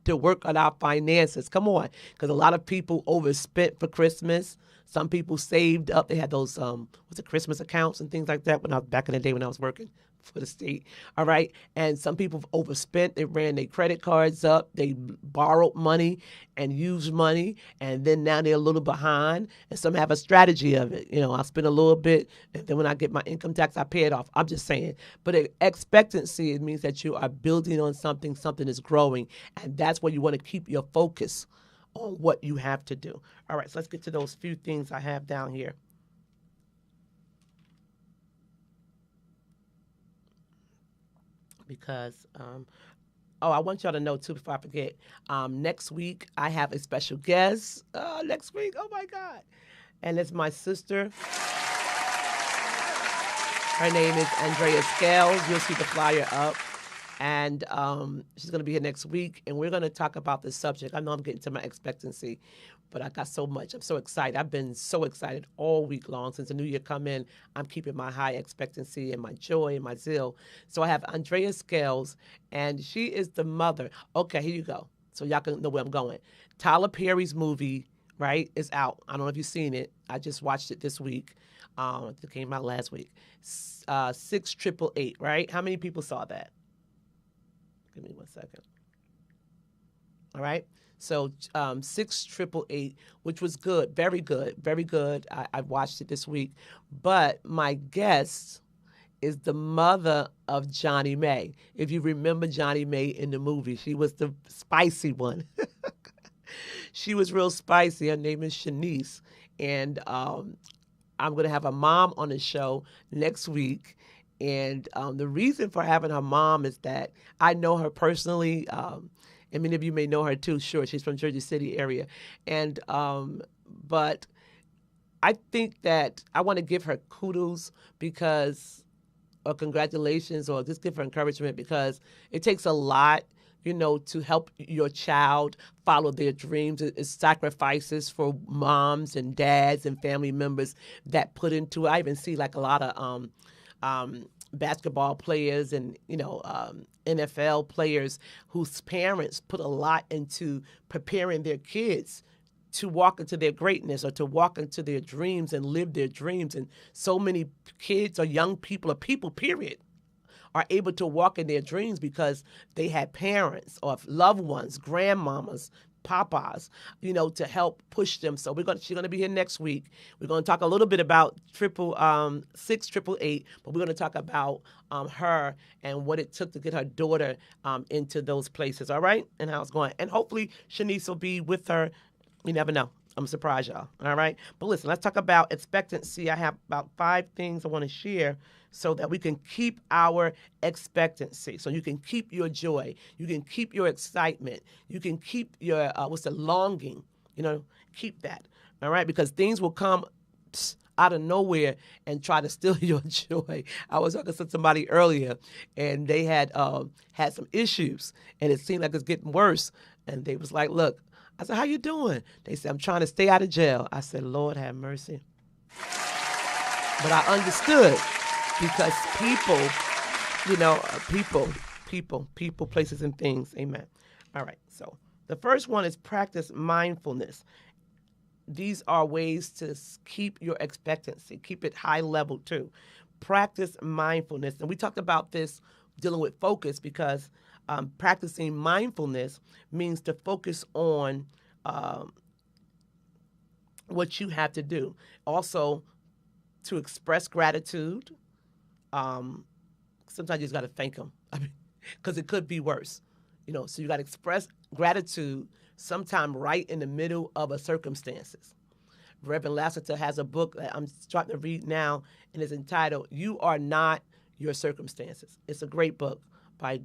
to work on our finances. Come on, because a lot of people overspent for Christmas. Some people saved up. They had those Christmas accounts and things like that when I was back in the day when I was working for the state. All right. And some people overspent. They ran their credit cards up. They borrowed money and used money. And then now they're a little behind. And some have a strategy of it. I spend a little bit. And then when I get my income tax, I pay it off. I'm just saying. But expectancy, it means that you are building on something. Something is growing. And that's where you want to keep your focus on what you have to do. All right. So let's get to those few things I have down here. Because, I want y'all to know, too, before I forget, next week I have a special guest. Next week, oh, my God. And it's my sister. Her name is Andrea Scales. You'll see the flyer up. And she's going to be here next week, and we're going to talk about this subject. I know I'm getting to my expectancy, but I got so much. I'm so excited. I've been so excited all week long. Since the new year come in, I'm keeping my high expectancy and my joy and my zeal. So I have Andrea Scales, and she is the mother. Okay, here you go. So y'all can know where I'm going. Tyler Perry's movie, right, is out. I don't know if you've seen it. I just watched it this week. It came out last week. 688, right? How many people saw that? Give me 1 second. All right. So 688, which was good, very good, very good. I watched it this week. But my guest is the mother of Johnny May. If you remember Johnny May in the movie, she was the spicy one. She was real spicy. Her name is Shanice. And I'm going to have a mom on the show next week. And the reason for having her mom is that I know her personally, and many of you may know her too. Sure, she's from Jersey City area, and but I think that I want to give her kudos or congratulations, or just give her encouragement because it takes a lot, to help your child follow their dreams. It's sacrifices for moms and dads and family members that put into it. I even see like a lot of basketball players and, NFL players whose parents put a lot into preparing their kids to walk into their greatness or to walk into their dreams and live their dreams. And so many kids or young people or people, period, are able to walk in their dreams because they had parents or loved ones, grandmamas, papas, to help push them. So she's gonna be here next week. We're gonna talk a little bit about 688, but we're gonna talk about her and what it took to get her daughter into those places. All right, and how it's going. And hopefully Shanice will be with her. You never know. I'm gonna surprise y'all. All right, but listen, let's talk about expectancy. I have about 5 things I want to share so that we can keep our expectancy. So you can keep your joy. You can keep your excitement. You can keep your, longing. Keep that. All right? Because things will come out of nowhere and try to steal your joy. I was talking to somebody earlier, and they had some issues, and it seemed like it's getting worse. And they was like, look, I said, how you doing? They said, I'm trying to stay out of jail. I said, Lord have mercy. But I understood. Because people, places, and things. Amen. All right. So the first one is practice mindfulness. These are ways to keep your expectancy, keep it high level too. Practice mindfulness. And we talked about this dealing with focus because practicing mindfulness means to focus on what you have to do. Also, to express gratitude. Sometimes you just got to thank them because it could be worse, so you got to express gratitude sometime right in the middle of a circumstances. Reverend Lassiter has a book that I'm starting to read now, and it's entitled, You Are Not Your Circumstances. It's a great book by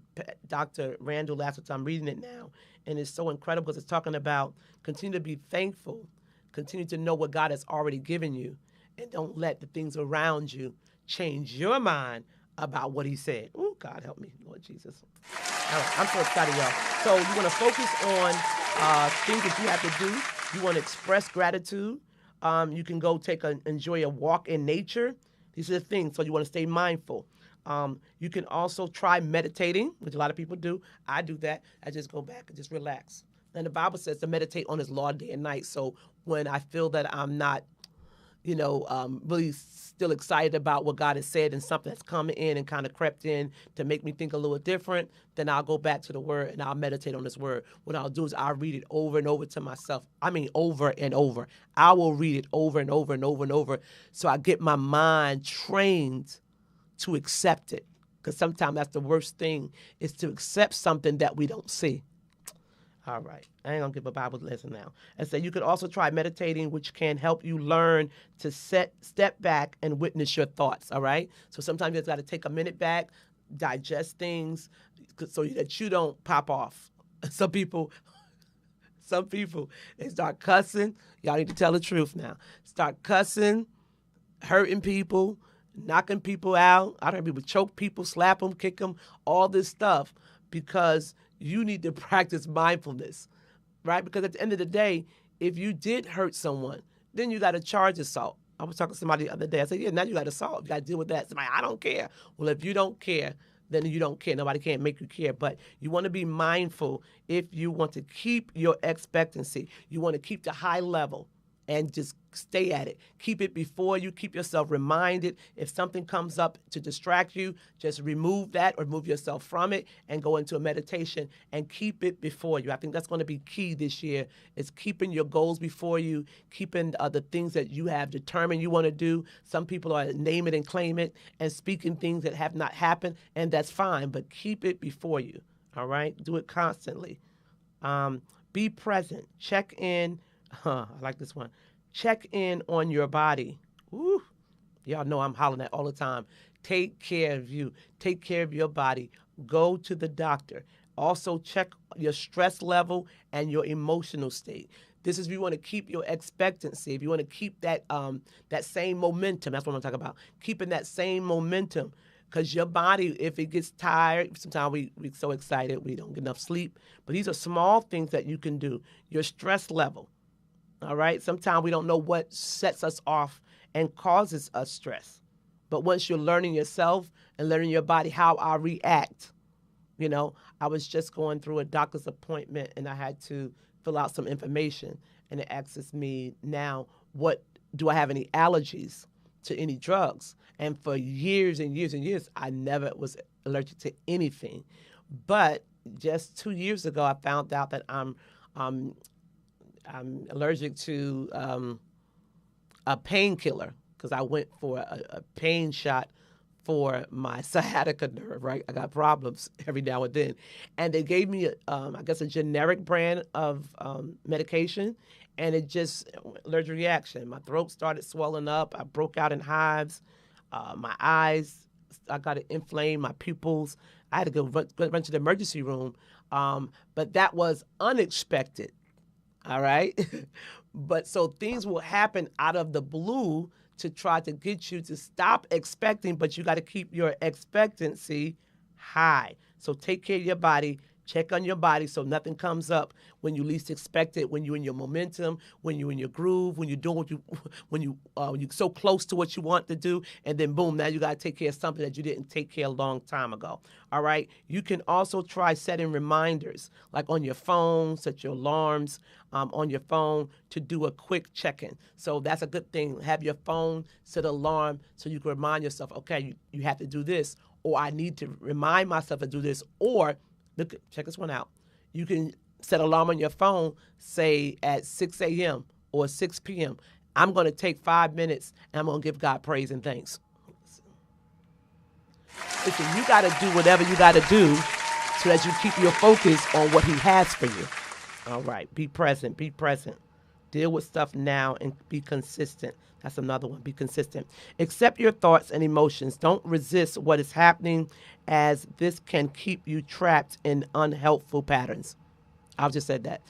Dr. Randall Lassiter. I'm reading it now, and it's so incredible because it's talking about continue to be thankful, continue to know what God has already given you, and don't let the things around you change your mind about what he said. Oh, God help me, Lord Jesus. All right, I'm so excited, y'all. So you want to focus on things that you have to do. You want to express gratitude. You can go enjoy a walk in nature. These are the things. So you want to stay mindful. You can also try meditating, which a lot of people do. I do that. I just go back and just relax. And the Bible says to meditate on his law day and night. So when I feel that I'm not really still excited about what God has said and something that's coming in and kind of crept in to make me think a little different, then I'll go back to the word and I'll meditate on this word. What I'll do is I'll read it over and over to myself. I mean, over and over. I will read it over and over and over and over so I get my mind trained to accept it. Because sometimes that's the worst thing is to accept something that we don't see. All right. I ain't going to give a Bible lesson now. And so you could also try meditating, which can help you learn to step back and witness your thoughts. All right. So sometimes you just got to take a minute back, digest things so that you don't pop off. Some people, they start cussing. Y'all need to tell the truth now. Start cussing, hurting people, knocking people out. I heard people choke people, slap them, kick them, all this stuff because you need to practice mindfulness, right? Because at the end of the day, if you did hurt someone, then you got to charge assault. I was talking to somebody the other day. I said, yeah, now you got assault. You got to deal with that. Somebody, I don't care. Well, if you don't care, then you don't care. Nobody can't make you care. But you want to be mindful if you want to keep your expectancy. You want to keep the high level and just stay at it. Keep it before you. Keep yourself reminded. If something comes up to distract you, just remove that or remove yourself from it and go into a meditation and keep it before you. I think that's going to be key this year is keeping your goals before you, keeping the things that you have determined you want to do. Some people are name it and claim it and speaking things that have not happened, and that's fine, but keep it before you, all right? Do it constantly. Be present. Check in. I like this one. Check in on your body. Woo. Y'all know I'm hollering that all the time. Take care of you. Take care of your body. Go to the doctor. Also check your stress level and your emotional state. This is if you want to keep your expectancy. If you want to keep that that same momentum. That's what I'm talking about. Keeping that same momentum. Because your body, if it gets tired, sometimes we're so excited we don't get enough sleep. But these are small things that you can do. Your stress level. All right. Sometimes we don't know what sets us off and causes us stress. But once you're learning yourself and learning your body, how I react, you know, I was just going through a doctor's appointment and I had to fill out some information, and it asks me now, what do I have any allergies to any drugs? And for years and years and years, I never was allergic to anything. But just 2 years ago, I found out that I'm allergic to a painkiller because I went for a pain shot for my sciatica nerve, right? I got problems every now and then. And they gave me, I guess, a generic brand of medication, and it just, allergic reaction. My throat started swelling up. I broke out in hives. My eyes, I got it inflamed, my pupils. I had to go run to the emergency room. But that was unexpected, all right? But so things will happen out of the blue to try to get you to stop expecting, but you got to keep your expectancy high. So take care of your body. Check on your body so nothing comes up when you least expect it, when you're in your momentum, when you're in your groove, when you're doing when you're so close to what you want to do, and then boom, now you got to take care of something that you didn't take care of a long time ago. All right? You can also try setting reminders, like on your phone, set your alarms on your phone to do a quick check-in. So that's a good thing. Have your phone set an alarm so you can remind yourself, okay, you have to do this, or I need to remind myself to do this, or look, check this one out. You can set an alarm on your phone, say at 6 a.m. or 6 p.m. I'm going to take 5 minutes and I'm going to give God praise and thanks. Listen, you got to do whatever you got to do so that you keep your focus on what he has for you. All right, be present, be present. Deal with stuff now and be consistent. That's another one, be consistent. Accept your thoughts and emotions. Don't resist what is happening, as this can keep you trapped in unhelpful patterns. I just said that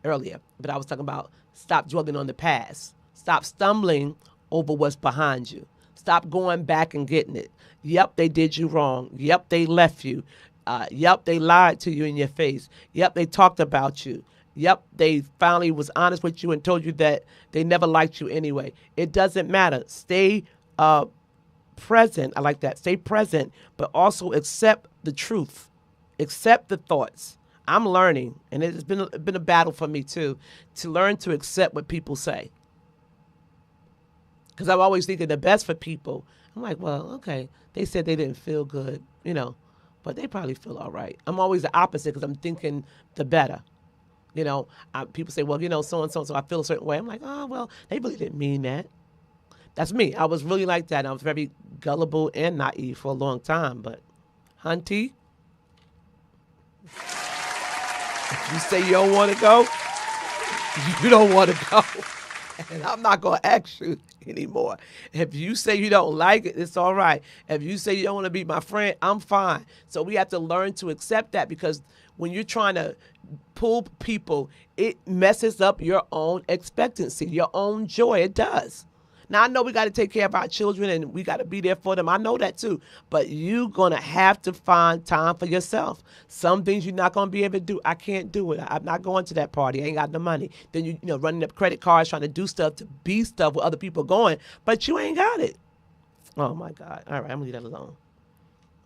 earlier, but I was talking about stop dwelling on the past. Stop stumbling over what's behind you. Stop going back and getting it. Yep, they did you wrong. Yep, they left you. Yep, they lied to you in your face. Yep, they talked about you. Yep, they finally was honest with you and told you that they never liked you anyway. It doesn't matter. Stay present. I like that. Stay present, but also accept the truth. Accept the thoughts. I'm learning, and it's been a battle for me too, to learn to accept what people say. Because I'm always thinking the best for people. I'm like, well, okay, they said they didn't feel good, but they probably feel all right. I'm always the opposite because I'm thinking the better. People say, well, so-and-so, so I feel a certain way. I'm like, oh, well, they really didn't mean that. That's me. I was really like that. I was very gullible and naive for a long time. But, hunty, if you say you don't want to go, you don't want to go. And I'm not going to ask you anymore. If you say you don't like it, it's all right. If you say you don't want to be my friend, I'm fine. So we have to learn to accept that, because when you're trying to pull people, it messes up your own expectancy, your own joy. It does. Now, I know we got to take care of our children and we got to be there for them. I know that too. But you're going to have to find time for yourself. Some things you're not going to be able to do. I can't do it. I'm not going to that party. I ain't got the money. Then you running up credit cards, trying to do stuff to be stuff with other people going, but you ain't got it. Oh, my God. All right, I'm going to leave that alone.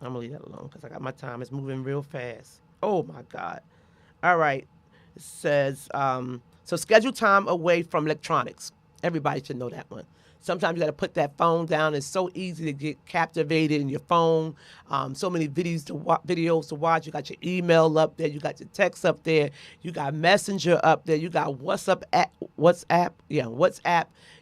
I'm going to leave that alone because I got my time. It's moving real fast. Oh, my God. All right. It says, so schedule time away from electronics. Everybody should know that one. Sometimes you got to put that phone down. It's so easy to get captivated in your phone. So many videos to watch. You got your email up there. You got your text up there. You got Messenger up there. You got WhatsApp.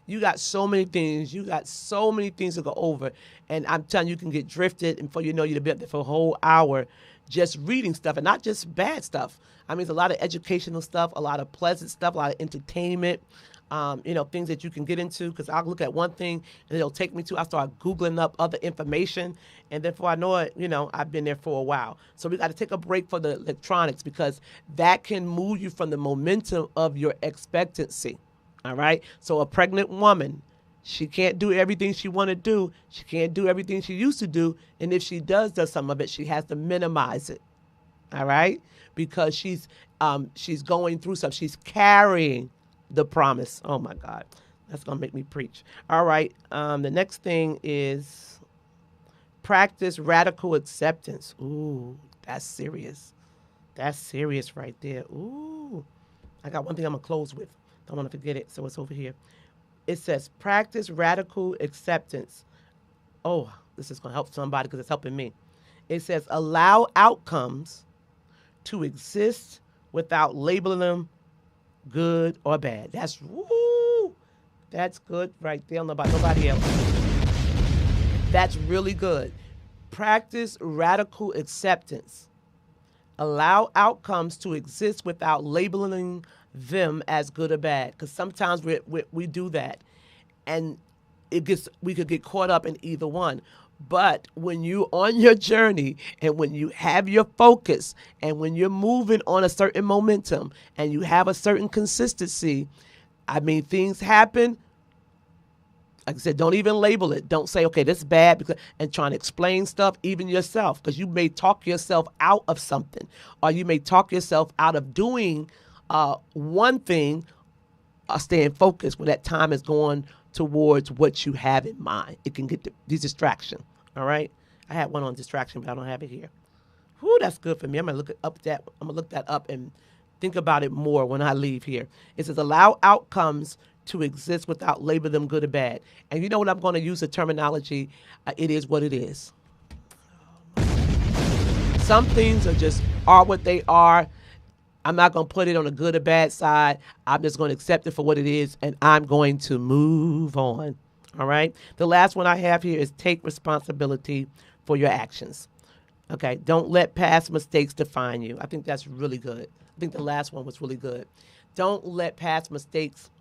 You got so many things. You got so many things to go over. And I'm telling you, you can get drifted. And before you know, you'll be up there for a whole hour just reading stuff, and not just bad stuff. I mean, there's a lot of educational stuff, a lot of pleasant stuff, a lot of entertainment. Things that you can get into, because I'll look at one thing and it'll take me to, I start Googling up other information, and then before I know it, I've been there for a while. So we got to take a break for the electronics, because that can move you from the momentum of your expectancy. All right. So a pregnant woman, she can't do everything she want to do. She can't do everything she used to do. And if she does some of it, she has to minimize it. All right. Because she's going through something. She's carrying the promise. Oh, my God. That's going to make me preach. All right. The next thing is, practice radical acceptance. Ooh, that's serious. That's serious right there. Ooh. I got one thing I'm going to close with. Don't want to forget it, so it's over here. It says practice radical acceptance. Oh, this is going to help somebody because it's helping me. It says allow outcomes to exist without labeling them good or bad. That's woo. That's good right there. I don't know about nobody else. That's really good. Practice radical acceptance. Allow outcomes to exist without labeling them as good or bad. Because sometimes we do that, and we could get caught up in either one. But when you're on your journey and when you have your focus and when you're moving on a certain momentum and you have a certain consistency, I mean, things happen. Like I said, don't even label it. Don't say, okay, this is bad, because, and trying to explain stuff, even yourself, because you may talk yourself out of something, or you may talk yourself out of doing one thing, staying focused when that time is going towards what you have in mind. It can get these distraction. All right. I had one on distraction, but I don't have it here. Whew, that's good for me. I'm gonna look that up and think about it more when I leave here. It says allow outcomes to exist without labeling them good or bad. And you know what, I'm going to use the terminology, it is what it is. Some things are what they are. I'm not going to put it on a good or bad side. I'm just going to accept it for what it is, and I'm going to move on. All right. The last one I have here is take responsibility for your actions. Okay. Don't let past mistakes define you. I think that's really good. I think the last one was really good. Don't let past mistakes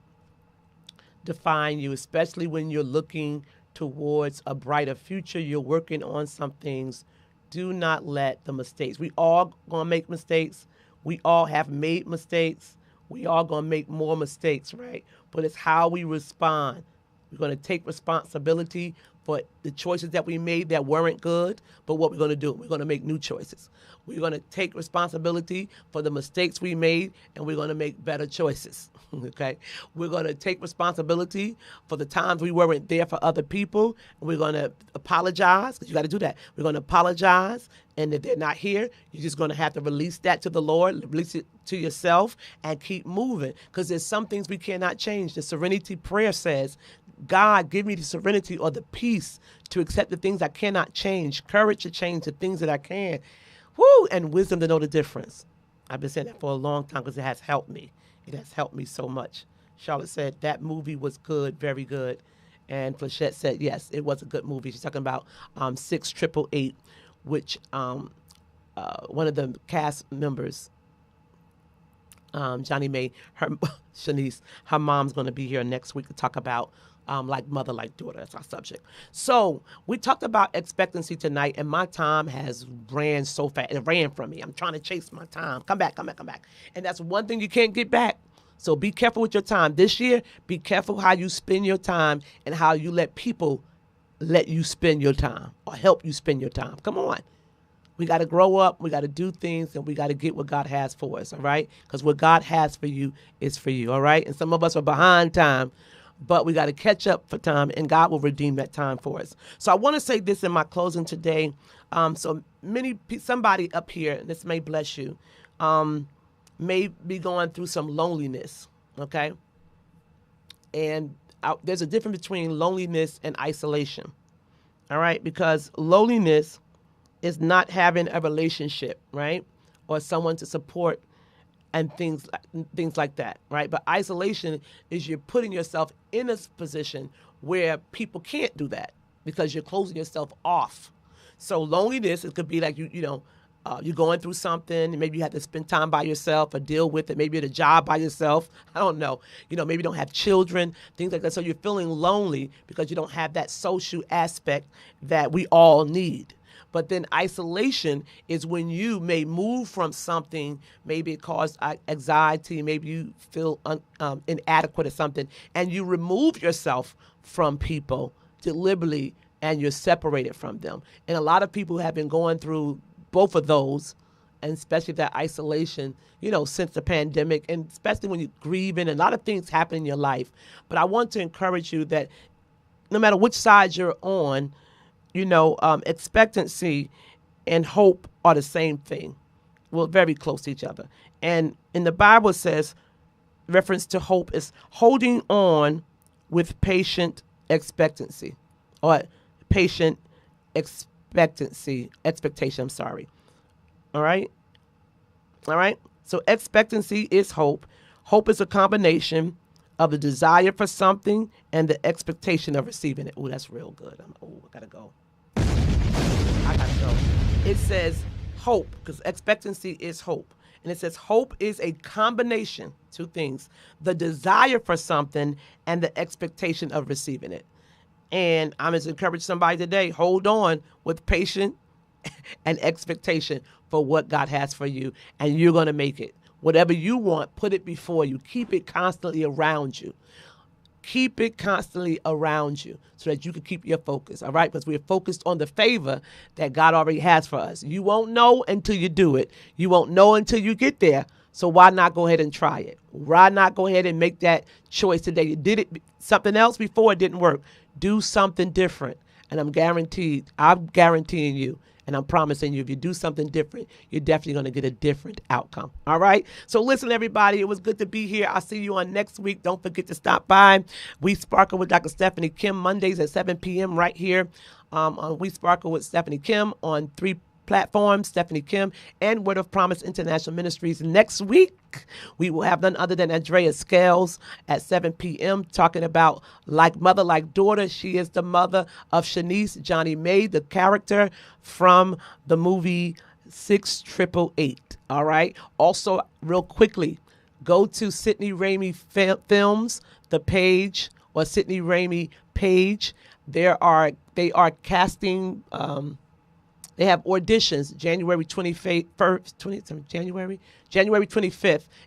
define you, especially when you're looking towards a brighter future. You're working on some things. Do not let the mistakes. We all going to make mistakes. We all have made mistakes. We all going to make more mistakes, right? But it's how we respond. We're going to take responsibility for the choices that we made that weren't good, but what we're going to do, we're going to make new choices. We're going to take responsibility for the mistakes we made, and we're going to make better choices, okay? We're going to take responsibility for the times we weren't there for other people, and we're going to apologize, because you got to do that. We're going to apologize, and if they're not here, you're just going to have to release that to the Lord, release it to yourself, and keep moving, because there's some things we cannot change. The serenity prayer says, God, give me the serenity or the peace to accept the things I cannot change, courage to change the things that I can, and wisdom to know the difference. I've been saying that for a long time because it has helped me. It has helped me so much. Charlotte said that movie was good, very good. And Flechette said, yes, it was a good movie. She's talking about 6888, which one of the cast members, Johnny May, Shanice, her mom's going to be here next week to talk about like mother, like daughter. That's our subject. So we talked about expectancy tonight, and my time has ran so fast. It ran from me. I'm trying to chase my time. Come back. And that's one thing you can't get back. So be careful with your time. This year, be careful how you spend your time and how you let people let you spend your time or help you spend your time. Come on. We got to grow up. We got to do things, and we got to get what God has for us, all right? Because what God has for you is for you, all right? And some of us are behind time, but we got to catch up for time, and God will redeem that time for us. So I want to say this in my closing today. Somebody up here, and this may bless you, may be going through some loneliness, okay? And there's a difference between loneliness and isolation, all right? Because loneliness is not having a relationship, right? Or someone to support and things like that, right? But isolation is you're putting yourself in a position where people can't do that because you're closing yourself off. So loneliness, it could be like you're going through something, and maybe you have to spend time by yourself or deal with it. Maybe at a job by yourself. I don't know. Maybe you don't have children, things like that. So you're feeling lonely because you don't have that social aspect that we all need. But then isolation is when you may move from something, maybe it caused anxiety, maybe you feel inadequate or something, and you remove yourself from people deliberately, and you're separated from them. And a lot of people have been going through both of those, and especially that isolation, since the pandemic, and especially when you're grieving, and a lot of things happen in your life. But I want to encourage you that no matter which side you're on, expectancy and hope are the same thing. Well, very close to each other. And in the Bible it says, reference to hope is holding on with patient expectancy, or patient expectation. I'm sorry. All right. So expectancy is hope. Hope is a combination of the desire for something and the expectation of receiving it. Oh, that's real good. I gotta go. It says hope, because expectancy is hope. And it says hope is a combination, two things, the desire for something and the expectation of receiving it. And I'm just encourage somebody today, hold on with patience and expectation for what God has for you, and you're going to make it. Whatever you want, put it before you. Keep it constantly around you. Keep it constantly around you so that you can keep your focus, all right? Because we're focused on the favor that God already has for us. You won't know until you do it. You won't know until you get there. So why not go ahead and try it? Why not go ahead and make that choice today? You did it something else before, it didn't work. Do something different. And I'm guaranteeing you, and I'm promising you, if you do something different, you're definitely going to get a different outcome. All right? So listen, everybody, it was good to be here. I'll see you on next week. Don't forget to stop by. We Sparkle with Dr. Stephanie Kim, Mondays at 7 p.m. right here on We Sparkle with Stephanie Kim on 3 platforms, Stephanie Kim and Word of Promise International Ministries. Next week, we will have none other than Andrea Scales at 7 p.m. talking about Like Mother, Like Daughter. She is the mother of Shanice Johnny May, the character from the movie 6888. All right. Also, real quickly, go to Sidney Ramey Films, the page, or Sidney Ramey page. They are casting. They have auditions January 25th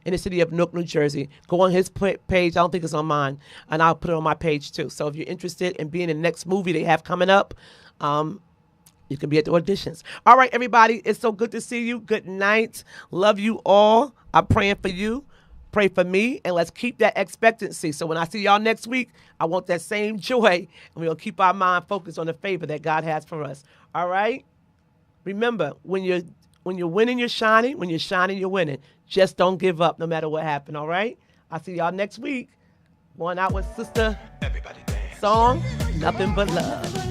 in the city of Newark, New Jersey. Go on his page. I don't think it's on mine. And I'll put it on my page too. So if you're interested in being in the next movie they have coming up, you can be at the auditions. All right, everybody. It's so good to see you. Good night. Love you all. I'm praying for you. Pray for me, and let's keep that expectancy. So when I see y'all next week, I want that same joy, and we'll keep our mind focused on the favor that God has for us. All right? Remember, when you're winning, you're shining. When you're shining, you're winning. Just don't give up no matter what happened, all right? I'll see y'all next week. Going out with Sister Everybody dance. Song, Nothing But Love.